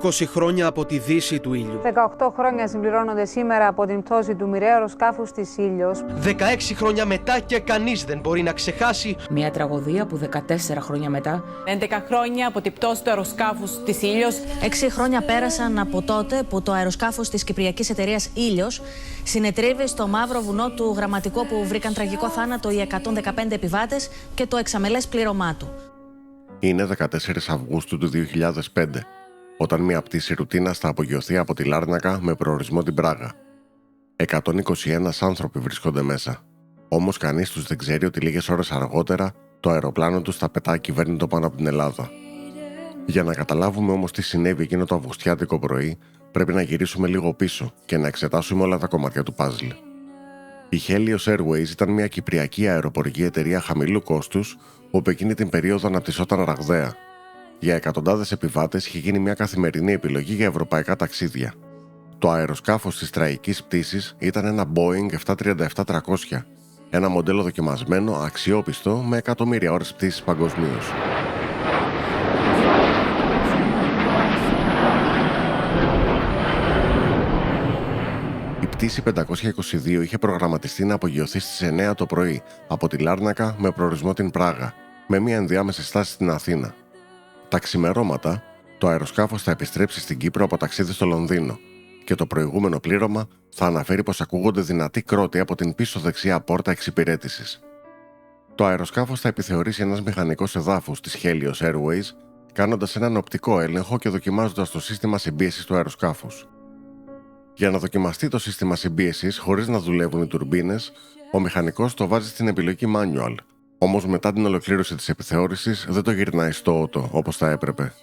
20 χρόνια από τη δύση του ήλιου. 18 χρόνια συμπληρώνονται σήμερα από την πτώση του μοιραίου αεροσκάφους της Ήλιος. 16 χρόνια μετά και κανείς δεν μπορεί να ξεχάσει μια τραγωδία που 14 χρόνια μετά. 11 χρόνια από την πτώση του αεροσκάφους της Ήλιος. 6 χρόνια πέρασαν από τότε που το αεροσκάφος της κυπριακής εταιρείας Ήλιος συνετρίβει στο μαύρο βουνό του Γραμματικού, που βρήκαν τραγικό θάνατο οι 115 επιβάτες και το εξαμελές πλήρωμά του. Είναι 14 Αυγούστου του 2005, όταν μια πτήση ρουτίνας θα απογειωθεί από τη Λάρνακα με προορισμό την Πράγα. 121 άνθρωποι βρίσκονται μέσα. Όμως κανείς τους δεν ξέρει ότι λίγες ώρες αργότερα το αεροπλάνο τους θα πετά ακυβέρνητο πάνω από την Ελλάδα. Για να καταλάβουμε όμως τι συνέβη εκείνο το αυγουστιάτικο πρωί, πρέπει να γυρίσουμε λίγο πίσω και να εξετάσουμε όλα τα κομμάτια του παζλ. Η Helios Airways ήταν μια κυπριακή αεροπορική εταιρεία χαμηλού κόστους, όπου εκείνη την περίοδο αναπτυσσόταν ραγδαία. Για εκατοντάδες επιβάτες είχε γίνει μια καθημερινή επιλογή για ευρωπαϊκά ταξίδια. Το αεροσκάφος της τραγικής πτήσης ήταν ένα Boeing 737-300, ένα μοντέλο δοκιμασμένο, αξιόπιστο, με εκατομμύρια ώρες πτήσης παγκοσμίως. Η πτήση 522 είχε προγραμματιστεί να απογειωθεί στις 9 το πρωί από τη Λάρνακα με προορισμό την Πράγα, με μια ενδιάμεση στάση στην Αθήνα. Τα ξημερώματα, το αεροσκάφος θα επιστρέψει στην Κύπρο από ταξίδι στο Λονδίνο και το προηγούμενο πλήρωμα θα αναφέρει πως ακούγονται δυνατοί κρότοι από την πίσω δεξιά πόρτα εξυπηρέτησης. Το αεροσκάφος θα επιθεωρήσει ένας μηχανικός εδάφους της Helios Airways, κάνοντας έναν οπτικό έλεγχο και δοκιμάζοντας το σύστημα συμπίεσης του αεροσκάφους. Για να δοκιμαστεί το σύστημα συμπίεσης χωρίς να δουλεύουν οι τουρμπίνες, ο μηχανικός το βάζει στην επιλογή manual. Όμως μετά την ολοκλήρωση της επιθεώρησης δεν το γυρνάει στο ότο όπως θα έπρεπε.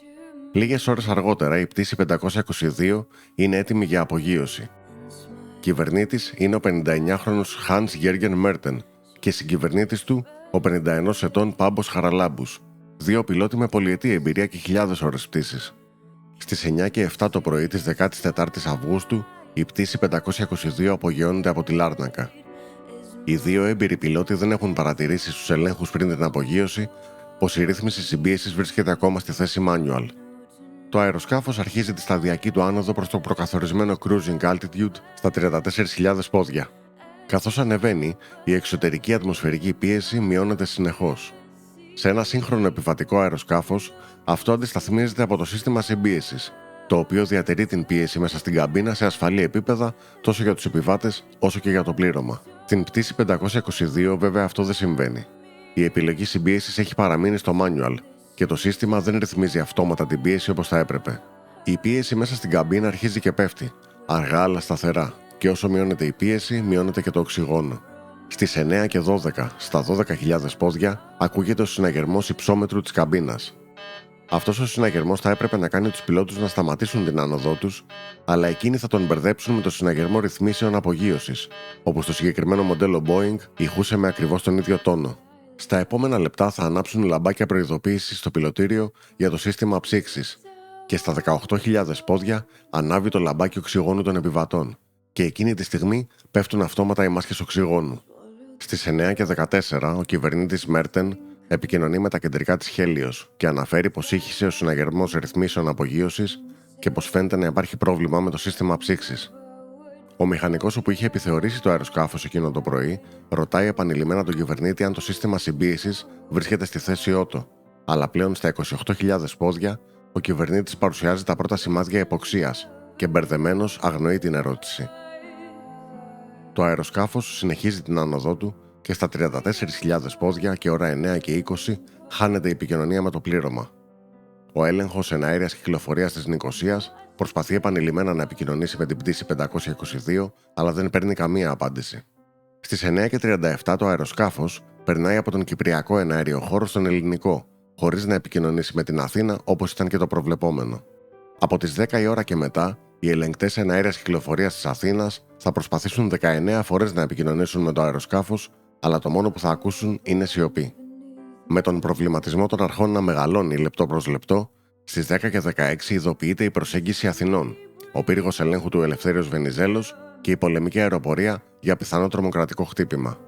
Λίγες ώρες αργότερα η πτήση 522 είναι έτοιμη για απογείωση. Κυβερνήτης είναι ο 59χρονος Hans Jürgen Merten και συγκυβερνήτης του ο 51 ετών Πάμπος Χαραλάμπους, δύο πιλότοι με πολυετή εμπειρία και χιλιάδες ώρες πτήσης. Στις 9 και 7 το πρωί της 14ης Αυγούστου η πτήση 522 απογειώνεται από τη Λάρνακα. Οι δύο έμπειροι πιλότοι δεν έχουν παρατηρήσει στους ελέγχους πριν την απογείωση πως η ρύθμιση συμπίεσης βρίσκεται ακόμα στη θέση manual. Το αεροσκάφος αρχίζει τη σταδιακή του άνοδο προς το προκαθορισμένο cruising altitude στα 34.000 πόδια. Καθώς ανεβαίνει, η εξωτερική ατμοσφαιρική πίεση μειώνεται συνεχώς. Σε ένα σύγχρονο επιβατικό αεροσκάφος, αυτό αντισταθμίζεται από το σύστημα συμπίεσης, το οποίο διατηρεί την πίεση μέσα στην καμπίνα σε ασφαλή επίπεδα τόσο για τους επιβάτες όσο και για το πλήρωμα. Στην πτήση 522 βέβαια αυτό δεν συμβαίνει. Η επιλογή συμπίεσης έχει παραμείνει στο manual και το σύστημα δεν ρυθμίζει αυτόματα την πίεση όπως θα έπρεπε. Η πίεση μέσα στην καμπίνα αρχίζει και πέφτει, αργά αλλά σταθερά, και όσο μειώνεται η πίεση, μειώνεται και το οξυγόνο. Στις 9 και 12, στα 12.000 πόδια, ακούγεται ο συναγερμός υψόμετρου της καμπίνας. Αυτός ο συναγερμός θα έπρεπε να κάνει τους πιλότους να σταματήσουν την άνοδό τους, αλλά εκείνοι θα τον μπερδέψουν με το συναγερμό ρυθμίσεων απογείωσης, όπου στο συγκεκριμένο μοντέλο Boeing ηχούσε με ακριβώς τον ίδιο τόνο. Στα επόμενα λεπτά θα ανάψουν λαμπάκια προειδοποίησης στο πιλωτήριο για το σύστημα ψήξης και στα 18.000 πόδια ανάβει το λαμπάκι οξυγόνου των επιβατών και εκείνη τη στιγμή πέφτουν αυτόματα οι μάσκες οξυγόνου. Στις 9 και 14 ο κυβερνήτης Μέρτεν επικοινωνεί με τα κεντρικά της Helios και αναφέρει πως ήχησε ο συναγερμός ρυθμίσεων απογείωσης και πως φαίνεται να υπάρχει πρόβλημα με το σύστημα ψήξης. Ο μηχανικός που είχε επιθεωρήσει το αεροσκάφος εκείνο το πρωί ρωτάει επανειλημμένα τον κυβερνήτη αν το σύστημα συμπίεσης βρίσκεται στη θέση ότο, αλλά πλέον στα 28.000 πόδια ο κυβερνήτης παρουσιάζει τα πρώτα σημάδια υποξίας και μπερδεμένος αγνοεί την ερώτηση. Το αεροσκάφος συνεχίζει την άνοδό του και στα 34.000 πόδια και ώρα 9 και 20 χάνεται η επικοινωνία με το πλήρωμα. Ο έλεγχος εναέριας κυκλοφορίας της Νικοσίας προσπαθεί επανειλημμένα να επικοινωνήσει με την πτήση 522, αλλά δεν παίρνει καμία απάντηση. Στις 9 και 37 το αεροσκάφος περνάει από τον Κυπριακό εναέριο χώρο στον Ελληνικό, χωρίς να επικοινωνήσει με την Αθήνα όπως ήταν και το προβλεπόμενο. Από τις 10 η ώρα και μετά, οι ελεγκτές εναέριας κυκλοφορίας της Αθήνας θα προσπαθήσουν 19 φορές να επικοινωνήσουν με το αεροσκάφος, αλλά το μόνο που θα ακούσουν είναι σιωπή. Με τον προβληματισμό των αρχών να μεγαλώνει λεπτό προς λεπτό, στις 10 και 16 ειδοποιείται η προσέγγιση Αθηνών, ο πύργος ελέγχου του Ελευθέριος Βενιζέλος και η πολεμική αεροπορία για πιθανό τρομοκρατικό χτύπημα.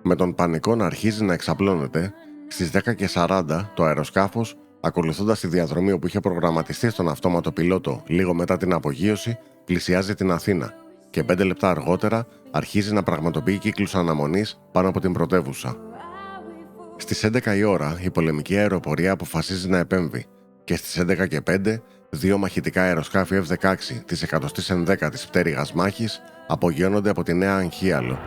Με τον πανικό να αρχίζει να εξαπλώνεται, στις 10 και 40 το αεροσκάφος Ακολουθώντας τη διαδρομή όπου είχε προγραμματιστεί στον αυτόματο πιλότο λίγο μετά την απογείωση, πλησιάζει την Αθήνα και 5 λεπτά αργότερα αρχίζει να πραγματοποιεί κύκλους αναμονής πάνω από την πρωτεύουσα. Στις 11 η ώρα, η πολεμική αεροπορία αποφασίζει να επέμβει και στις 11 και 5, 2 μαχητικά αεροσκάφη F-16 της 111ης πτέρυγας μάχης απογειώνονται από τη Νέα Αγχίαλο.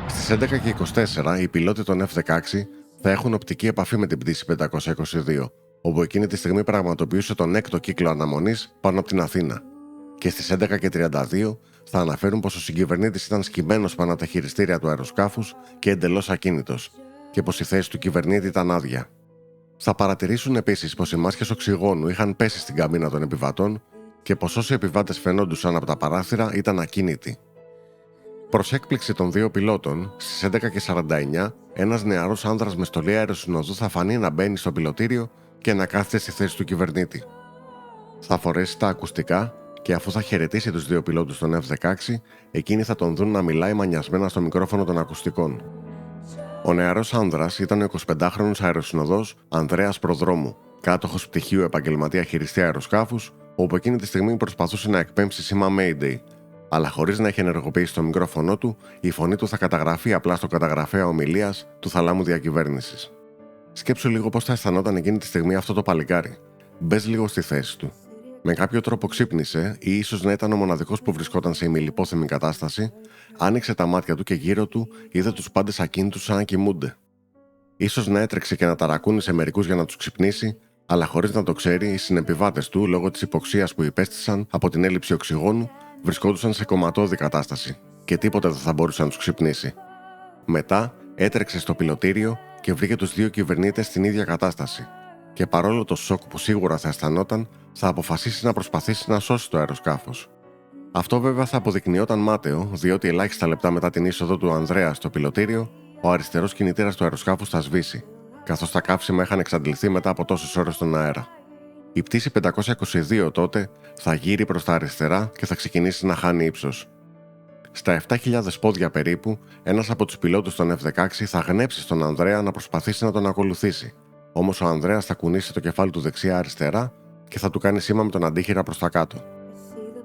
Στις 11 και 24, οι πιλότοι των F-16 θα έχουν οπτική επαφή με την πτήση 522, όπου εκείνη τη στιγμή πραγματοποιούσε τον 6ο κύκλο αναμονής πάνω από την Αθήνα. Και στις 11 και 32 θα αναφέρουν πως ο συγκυβερνήτης ήταν σκυμμένος πάνω από τα χειριστήρια του αεροσκάφους και εντελώς ακίνητος, και πως η θέση του κυβερνήτη ήταν άδεια. Θα παρατηρήσουν επίσης πως οι μάσκες οξυγόνου είχαν πέσει στην καμίνα των επιβατών και πως όσοι επιβάτες φαινόντουσαν από τα παράθυρα ήταν ακίνητοι. Προς έκπληξη των 2 πιλότων, στις 11 και 49, ένας νεαρός άνδρας με στολή αεροσυνοδού θα φανεί να μπαίνει στο πιλωτήριο και να κάθεται στη θέση του κυβερνήτη. Θα φορέσει τα ακουστικά και αφού θα χαιρετήσει τους 2 πιλότους των F-16, εκείνοι θα τον δουν να μιλάει μανιασμένα στο μικρόφωνο των ακουστικών. Ο νεαρός άνδρας ήταν ο 25χρονος αεροσυνοδός Ανδρέας Προδρόμου, κάτοχος πτυχίου επαγγελματία χειριστή αεροσκάφους, όπου εκείνη τη στιγμή προσπαθούσε να εκπέμψει σήμα Mayday, αλλά χωρίς να έχει ενεργοποιήσει το μικρόφωνο του, η φωνή του θα καταγραφεί απλά στο καταγραφέα ομιλίας του θαλάμου διακυβέρνησης. Σκέψου λίγο πώς θα αισθανόταν εκείνη τη στιγμή αυτό το παλικάρι. Μπες λίγο στη θέση του. Με κάποιο τρόπο ξύπνησε, ή ίσως να ήταν ο μοναδικός που βρισκόταν σε ημιλιπόθυμη κατάσταση, άνοιξε τα μάτια του και γύρω του είδε τους πάντες ακίνητους σαν να κοιμούνται. Ίσως να έτρεξε και να ταρακούνησε μερικούς για να τους ξυπνήσει, αλλά χωρίς να το ξέρει, οι συνεπιβάτες του, λόγω της υποξίας που υπέστησαν από την έλλειψη οξυγόνου, βρισκόντουσαν σε κομματώδη κατάσταση και τίποτε δεν θα μπορούσε να τους ξυπνήσει. Μετά έτρεξε στο πιλωτήριο και βρήκε τους 2 κυβερνήτες στην ίδια κατάσταση. Και παρόλο το σοκ που σίγουρα θα αισθανόταν, θα αποφασίσει να προσπαθήσει να σώσει το αεροσκάφος. Αυτό βέβαια θα αποδεικνυόταν μάταιο, διότι ελάχιστα λεπτά μετά την είσοδο του Ανδρέα στο πιλωτήριο, ο αριστερός κινητήρας του αεροσκάφους θα σβήσει, καθώς τα καύσιμα είχαν εξαντληθεί μετά από τόσες ώρες στον αέρα. Η πτήση 522 τότε θα γύρει προς τα αριστερά και θα ξεκινήσει να χάνει ύψος. Στα 7.000 πόδια περίπου, ένας από τους πιλότους των F-16 θα γνέψει στον Ανδρέα να προσπαθήσει να τον ακολουθήσει. Όμως ο Ανδρέας θα κουνήσει το κεφάλι του δεξιά-αριστερά και θα του κάνει σήμα με τον αντίχειρα προς τα κάτω.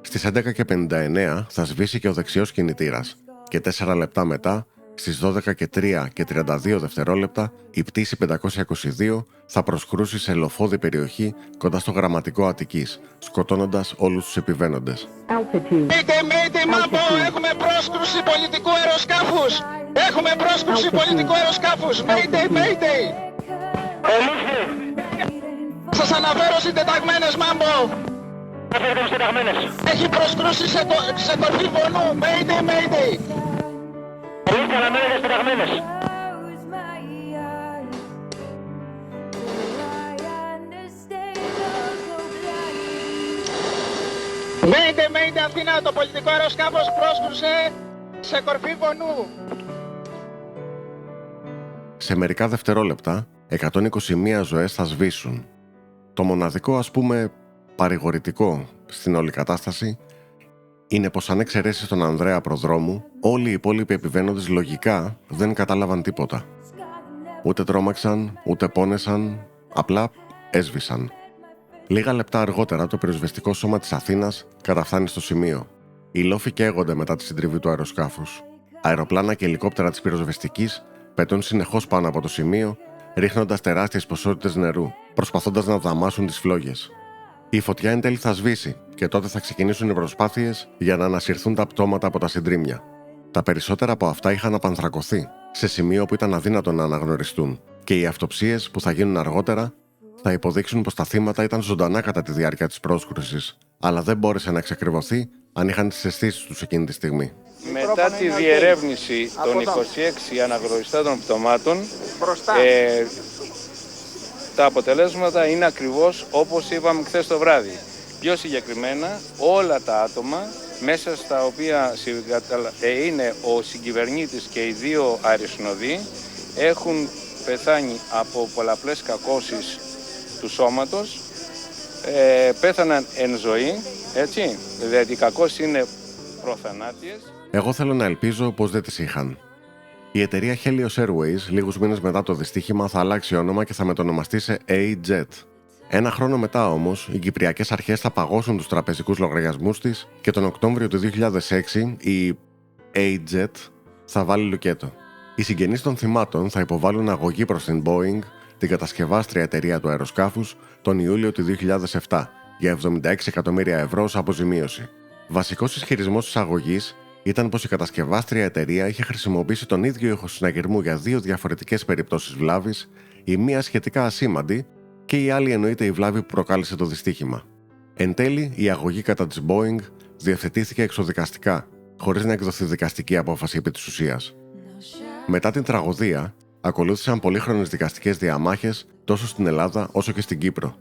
Στις 11 και 59 θα σβήσει και ο δεξιός κινητήρας και 4 λεπτά μετά, στις 12 και 3 και 32 δευτερόλεπτα, η πτήση 522 θα προσκρούσει σε λοφόδη περιοχή κοντά στο γραμματικό Αττικής, σκοτώνοντας όλους τους επιβαίνοντες. Mayday, Μάμπο, έχουμε πρόσκρουση πολιτικού αεροσκάφους! Έχουμε πρόσκρουση πολιτικού αεροσκάφους! Mayday! Σας αναφέρω συντεταγμένες, Μάμπο! Έχει προσκρούσει σε κορφή βονού! Mayday! Ορίστε αναμένετε συντεταγμένες! Mayday, Αθήνα, το πολιτικό αεροσκάφος πρόσκρουσε σε κορφή βονού! Σε μερικά δευτερόλεπτα, 121 ζωές θα σβήσουν. Το μοναδικό, ας πούμε, παρηγορητικό στην όλη κατάσταση είναι πως αν εξαιρέσεις τον Ανδρέα Προδρόμου, όλοι οι υπόλοιποι επιβαίνοντες λογικά δεν κατάλαβαν τίποτα. Ούτε τρόμαξαν, ούτε πόνεσαν, απλά έσβησαν. Λίγα λεπτά αργότερα το πυροσβεστικό σώμα της Αθήνας καταφθάνει στο σημείο. Οι λόφοι καίγονται μετά τη συντριβή του αεροσκάφους. Αεροπλάνα και ελικόπτερα της πυροσβεστικής πετούν συνεχώς πάνω από το σημείο, ρίχνοντας τεράστιες ποσότητες νερού, προσπαθώντας να δαμάσουν τις φλόγες. Η φωτιά εν τέλει θα σβήσει και τότε θα ξεκινήσουν οι προσπάθειες για να ανασυρθούν τα πτώματα από τα συντρίμμια. Τα περισσότερα από αυτά είχαν απανθρακωθεί, σε σημείο που ήταν αδύνατο να αναγνωριστούν, και οι αυτοψίες που θα γίνουν αργότερα θα υποδείξουν πως τα θύματα ήταν ζωντανά κατά τη διάρκεια της πρόσκρουσης, αλλά δεν μπόρεσε να εξακριβωθεί αν είχαν τις αισθήσεις τους εκείνη τη στιγμή. Μετά τη διερεύνηση των 26 αναγνωριστέντων πτωμάτων, τα αποτελέσματα είναι ακριβώς όπως είπαμε χθες το βράδυ. Πιο συγκεκριμένα, όλα τα άτομα μέσα στα οποία είναι ο συγκυβερνήτης και οι 2 αεροσυνοδοί έχουν πεθάνει από πολλαπλές κακώσεις του σώματος, πέθαναν εν ζωή, έτσι, δηλαδή οι κακώσεις είναι προθανάτιες. Εγώ θέλω να ελπίζω πως δεν τις είχαν. Η εταιρεία Helios Airways λίγους μήνες μετά το δυστύχημα θα αλλάξει όνομα και θα μετονομαστεί σε A-Jet. Ένα χρόνο μετά όμως, οι κυπριακές αρχές θα παγώσουν τους τραπεζικούς λογαριασμούς της και τον Οκτώβριο του 2006 η A-Jet θα βάλει λουκέτο. Οι συγγενείς των θυμάτων θα υποβάλουν αγωγή προς την Boeing, την κατασκευάστρια εταιρεία του αεροσκάφους, τον Ιούλιο του 2007 για 76 εκατομμύρια ευρώ ως αποζημίωση. Βασικός ισχυρισμός της αγωγής ήταν πως η κατασκευάστρια εταιρεία είχε χρησιμοποιήσει τον ίδιο ήχο συναγερμού για δύο διαφορετικές περιπτώσεις βλάβης, η μία σχετικά ασήμαντη και η άλλη εννοείται η βλάβη που προκάλεσε το δυστύχημα. Εν τέλει, η αγωγή κατά της Boeing διευθετήθηκε εξοδικαστικά, χωρίς να εκδοθεί δικαστική απόφαση επί της ουσίας. Μετά την τραγωδία, ακολούθησαν πολύχρονες δικαστικές διαμάχες τόσο στην Ελλάδα όσο και στην Κύπρο.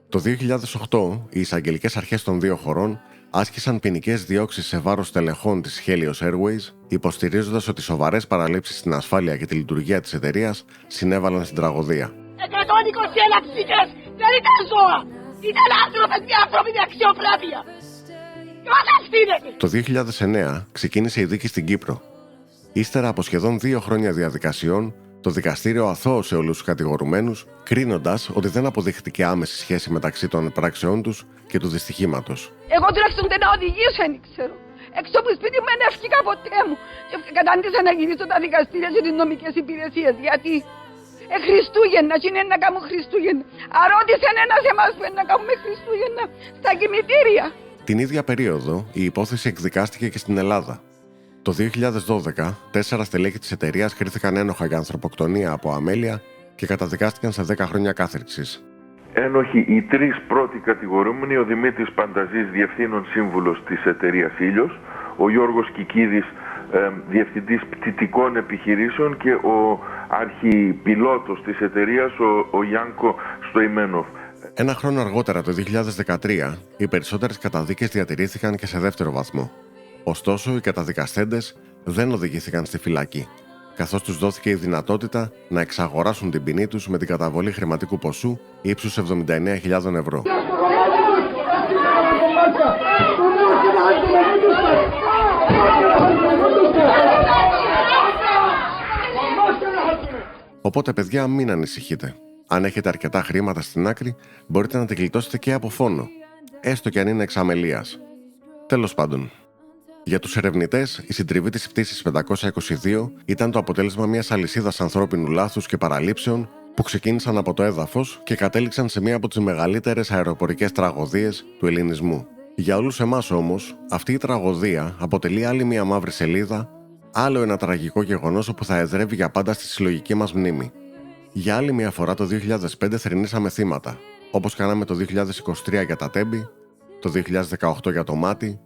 Το 2008, οι εισαγγελικές αρχές των δύο χωρών άσκησαν ποινικές διώξεις σε βάρος τελεχών της Helios Airways, υποστηρίζοντας ότι σοβαρές παραλήψεις στην ασφάλεια και τη λειτουργία της εταιρείας συνέβαλαν στην τραγωδία. 121 ψυχές δεν ήταν ζώα! Ήταν άνθρωποι με ανθρώπινη αξιοπρέπεια! Και μας ευθύνεται! Το 2009 ξεκίνησε η δίκη στην Κύπρο. Ύστερα από σχεδόν 2 χρόνια διαδικασιών, το δικαστήριο αθώωσε όλους τους κατηγορουμένους, κρίνοντας ότι δεν αποδείχτηκε άμεση σχέση μεταξύ των πράξεών τους και του δυστυχήματος. Εγώ τουλάχιστον δεν οδηγήσω, δεν ξέρω. Έξω από σπίτι μου δεν έφυγα ποτέ μου. Και κατάντησα να γυρίσω τα δικαστήρια και τις νομικές υπηρεσίες. Γιατί Χριστούγεννα, και είναι να κάνουν Χριστούγεννα. Αρώτησε ένας εμάς που είναι να κάνουμε Χριστούγεννα στα κημητήρια. Την ίδια περίοδο, η υπόθεση εκδικάστηκε και στην Ελλάδα. Το 2012, 4 στελέχη της εταιρείας κρίθηκαν ένοχα για ανθρωποκτονία από αμέλεια και καταδικάστηκαν σε 10 χρόνια κάθριξης. Ένοχοι οι 3 πρώτοι κατηγορούμενοι, ο Δημήτρης Πανταζής, διευθύνων σύμβουλος της εταιρείας Ήλιος, ο Γιώργος Κικίδης, διευθυντής πτυτικών επιχειρήσεων και ο αρχιπιλότος της εταιρείας, ο Γιάνκο Στοημένοφ. Ένα χρόνο αργότερα, το 2013, οι περισσότερες καταδίκες διατηρήθηκαν και σε δεύτερο βαθμό. Ωστόσο, οι καταδικαστέντες δεν οδηγήθηκαν στη φυλακή, καθώς τους δόθηκε η δυνατότητα να εξαγοράσουν την ποινή τους με την καταβολή χρηματικού ποσού ύψους 79.000 ευρώ. Οπότε, παιδιά, μην ανησυχείτε. Αν έχετε αρκετά χρήματα στην άκρη, μπορείτε να την γλιτώσετε και από φόνο, έστω και αν είναι εξ αμελίας. Τέλος πάντων. Για τους ερευνητές, η συντριβή της πτήσης 522 ήταν το αποτέλεσμα μιας αλυσίδας ανθρώπινου λάθους και παραλήψεων που ξεκίνησαν από το έδαφος και κατέληξαν σε μία από τις μεγαλύτερες αεροπορικές τραγωδίες του ελληνισμού. Για όλους εμάς όμως, αυτή η τραγωδία αποτελεί άλλη μία μαύρη σελίδα, άλλο ένα τραγικό γεγονός που θα εδρεύει για πάντα στη συλλογική μας μνήμη. Για άλλη μία φορά το 2005 θρηνήσαμε θύματα, όπως κάναμε το 2023 για τα Τέμπη, το 2018 για το Μάτι,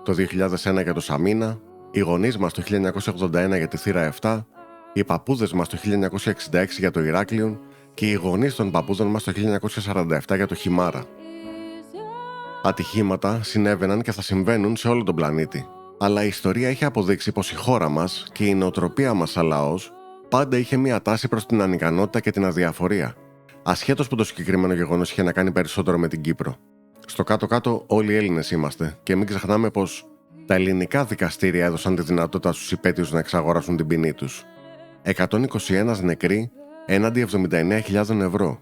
το 2001 για το Σαμίνα, οι γονείς μας το 1981 για τη Θύρα 7, οι παππούδες μας το 1966 για το Ηράκλειον και οι γονείς των παππούδων μας το 1947 για το Χιμάρα. Ατυχήματα συνέβαιναν και θα συμβαίνουν σε όλο τον πλανήτη. Αλλά η ιστορία έχει αποδείξει πως η χώρα μας και η νοοτροπία μας σαν λαός πάντα είχε μία τάση προς την ανικανότητα και την αδιαφορία, ασχέτως που το συγκεκριμένο γεγονός είχε να κάνει περισσότερο με την Κύπρο. Στο κάτω-κάτω όλοι Έλληνες είμαστε και μην ξεχνάμε πως τα ελληνικά δικαστήρια έδωσαν τη δυνατότητα στους υπαίτιους να εξαγοράσουν την ποινή τους. 121 νεκροί έναντι 79.000 ευρώ.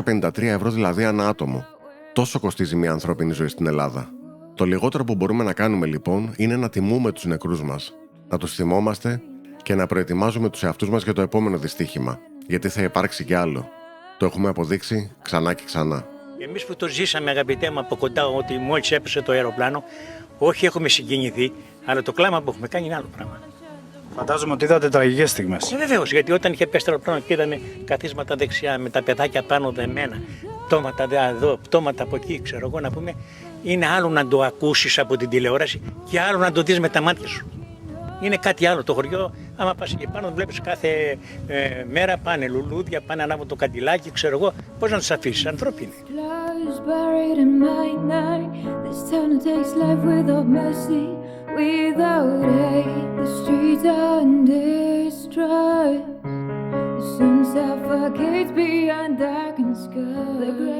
653 ευρώ δηλαδή ανά άτομο. Τόσο κοστίζει μια ανθρώπινη ζωή στην Ελλάδα. Το λιγότερο που μπορούμε να κάνουμε λοιπόν είναι να τιμούμε τους νεκρούς μας, να τους θυμόμαστε και να προετοιμάζουμε τους εαυτούς μας για το επόμενο δυστύχημα, γιατί θα υπάρξει κι άλλο. Το έχουμε αποδείξει ξανά και ξανά. Εμείς που το ζήσαμε, αγαπητέ μου, από κοντά, ότι μόλις έπεσε το αεροπλάνο, όχι έχουμε συγκινηθεί, αλλά το κλάμα που έχουμε κάνει είναι άλλο πράγμα. Φαντάζομαι ότι είδατε τραγικές στιγμές. Βεβαίως, γιατί όταν είχε πέσει το αεροπλάνο και είδαμε καθίσματα δεξιά με τα παιδάκια πάνω δεμένα, πτώματα εδώ, πτώματα από εκεί, ξέρω εγώ να πούμε, είναι άλλο να το ακούσεις από την τηλεόραση και άλλο να το δεις με τα μάτια σου. Είναι κάτι άλλο το χωριό, άμα πας εκεί πάνω, βλέπεις κάθε μέρα πάνε λουλούδια, πάνε ανάβουν το καντιλάκι, ξέρω εγώ, πώς να τους αφήσεις, ανθρώποι είναι. Without hate, the streets are undestroyed. soon suffocates beyond dark and sky.